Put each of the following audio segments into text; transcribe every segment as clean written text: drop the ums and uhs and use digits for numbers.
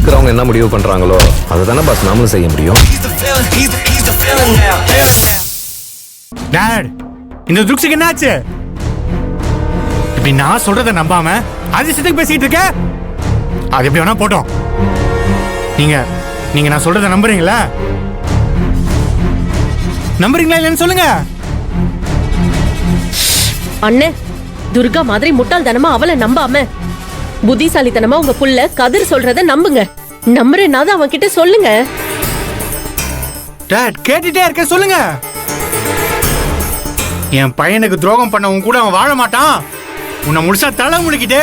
இருக்கிறவங்க என்ன முடிவு பண்றாங்களோ அதை தானே பாஸ் நாமளும் செய்ய முடியும். டாட், இந்த துக்ஸுக்கு என்னாச்சு? இப்படி நான் சொல்றதை நம்பாம அதிசயத்துக்கு பேசிட்டு இருக்க. அது எப்படி வேணா போட்டோம். நீங்க நான் சொல்றதை நம்புறீங்களா? நம்புறீங்களா இல்லைன்னு சொல்லுங்க. அண்ணே, துர்கா மாதிரி முட்டாள்தனமா அவளை நம்பாம புத்திசாலித்தனமா உங்க புள்ள கதிர் சொல்றத நம்புங்க. நம்புறேன்னாவது அவன் கிட்ட சொல்லுங்க. டாட், கேட்டுட்டே இருக்க, சொல்லுங்க. என் பையனுக்கு துரோகம் பண்ணவன் கூட அவன் வாழ மாட்டான். உன்னை முழுசா தலை முழுக்கிட்டு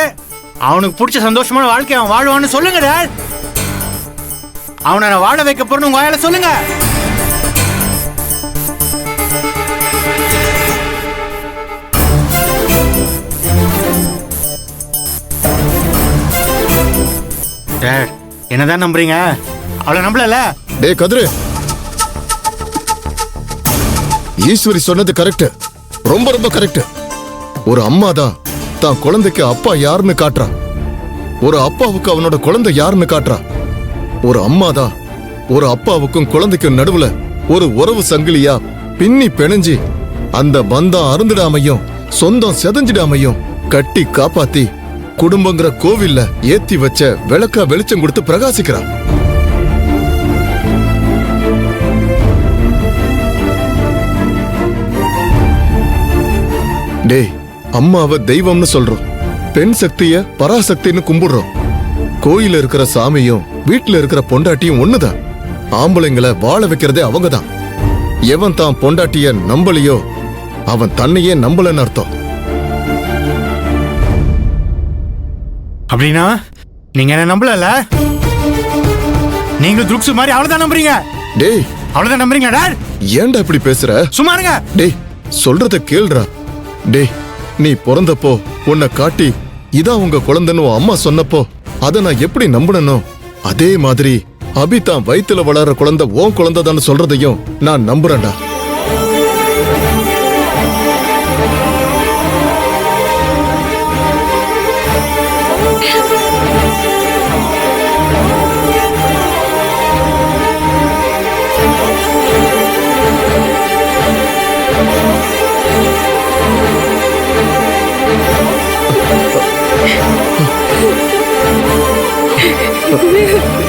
அவனுக்கு பிடிச்ச சந்தோஷமான வாழ்க்கை அவன் வாழ்வான்னு சொல்லுங்க டாட். அவனை நான் வாழ வைக்க போறேன்னு உங்க வாயால சொல்லுங்க. டாட், என்னதான் நம்புறீங்க? அவளை நம்பல. டே கதிரு, ஈஸ்வரி சொன்னது கரெக்ட், ரொம்ப ரொம்ப கரெக்ட். ஒரு அம்மா தான் தான் குழந்தைக்கு அப்பா யாருன்னு காட்டுறா. ஒரு அப்பாவுக்கு அவனோட குழந்தை யாருன்னு காட்டுறா. ஒரு அம்மா தான் ஒரு அப்பாவுக்கும் குழந்தைக்கும் நடுவுல ஒரு உறவு சங்கிலியா பின்னி பிணைஞ்சி அந்த பந்தம் அருந்திடாமையும் சொந்தம் செதஞ்சிடாமையும் கட்டி காப்பாத்தி குடும்பங்கிற கோவில்ல ஏத்தி வச்ச விளக்கா வெளிச்சம் கொடுத்து பிரகாசிக்கிறா. டேய், அம்மாவை தெய்வம்னு சொல்றோம், பெண் சக்திய பராசக்தின்னு கும்பிடுறோம். கோயில இருக்கிற சாமியும் வீட்டுல இருக்கிற பொண்டாட்டியும் ஒண்ணுதான். ஆம்பளைங்களை வாழ வைக்கிறதே அவங்கதான். எவன் தான் பொண்டாட்டிய நம்பலையோ அவன் தன்னையே நம்பலன்னு அர்த்தம். அப்படின்னா நீங்க என்ன நம்பல? நீங்க துக்ஸு மாதிரி அவ்வளவுதான் நம்புறீங்க. டேய், அவ்வளவுதான் நம்புறீங்க டாட்? ஏன்டா இப்படி பேசுற? சும்மா இருங்க. டேய், சொல்றத கேளுடா. டேய், நீ பிறந்தப்போ உன்னை காட்டி இதான் உங்க குழந்தைன்னு அம்மா சொன்னப்போ அதை நான் எப்படி நம்புனனோ அதே மாதிரி அபி தான் வயித்துல வளர்ற குழந்தை உன் குழந்தைதான்னு சொல்றதையும் நான் நம்புறேன்டா.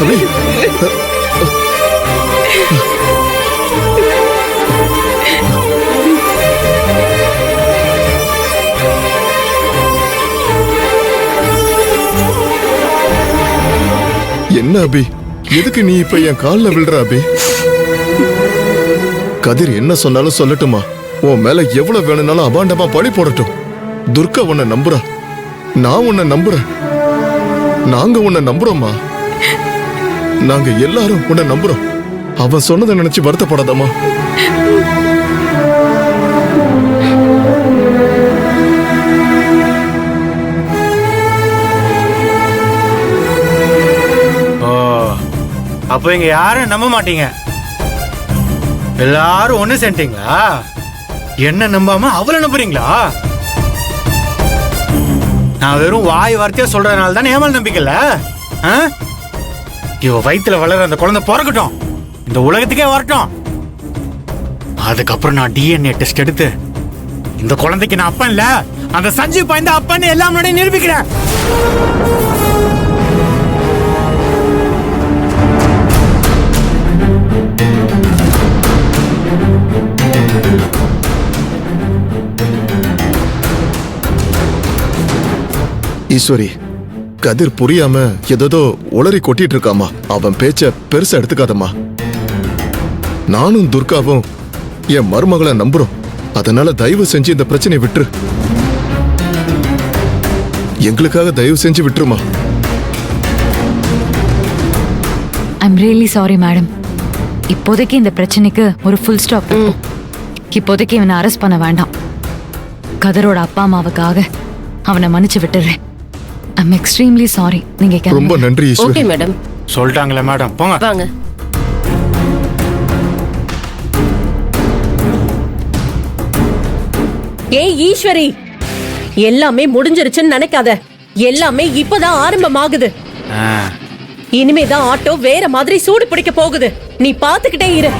அபி, என்ன அபி, எதுக்கு நீ இப்ப என் கால்ல விழுற அபி? கதிர் என்ன சொன்னாலும் சொல்லட்டுமா? உன் மேல எவ்வளவு வேணும்னாலும் அபாண்டமா பழி போடட்டும். துர்கா உன்னை நம்புறா, நான் உன்னை நம்புறேன், நாங்க உன்னை நம்புறோம்மா. நாங்க எல்லாரும் உன்னை நம்புறோம். அவன் சொன்னதை நினைச்சு வருத்தப்படாதம்மா. ஓ, அப்போ இங்க யாரும் நம்ப மாட்டீங்க. எல்லாரும் ஒண்ணு சேர்ந்தீங்களா? என்ன நம்பாம அவளை நம்புறீங்களா? நான் வெறும் வாய் வார்த்தையா சொல்றதுனால தானே ஏமால் நம்பிக்கல. இவ வயித்துல வளர அந்த குழந்தை பிறக்கட்டும், இந்த உலகத்துக்கே வரட்டும். அதுக்கப்புறம் நான் DNA டெஸ்ட் எடுத்து இந்த குழந்தைக்கு நான் அப்பன் இல்ல, அந்த சஞ்சீவ் பாய்ந்த அப்பன்னு எல்லாம் முன்னாடி நிரூபிக்கிறேன். ஈஸ்வரி, கதிர் புரியாம ஏதோ உளறி கொட்டிட்டு இருக்காமா. அவன் பேச்ச பெருசா எடுத்துக்காதம்மா. நானும் துர்காவும் என் மருமகளை நம்புறோம். அதனால தயவு செஞ்சு இந்த பிரச்சனையை விட்டுரு. எங்களுக்காக தயவு செஞ்சு விட்டுருமா. I'm really sorry madam. இப்போதைக்கு இந்த பிரச்சனைக்கு ஒரு ஃபுல் ஸ்டாப். இப்போதைக்கு இவனை அரெஸ்ட் பண்ண வேண்டாம். கதரோட அப்பா அம்மாவுக்காக அவனை மன்னிச்சு விட்டுறேன். I'm extremely sorry. நீங்க ரொம்ப நன்றி ஈஸ்வரி. Okay madam. சொல்லிட்டாங்களே மேடம், போங்க வாங்க. ஏய் ஈஸ்வரி, எல்லாமே முடிஞ்சிருச்சுன்னு நினைக்காத. எல்லாமே இப்பதான் ஆரம்பமாகுது. இனிமேதான் ஆட்டோ வேற மாதிரி சூடு பிடிக்க போகுது. நீ பாத்துக்கிட்டே இரு.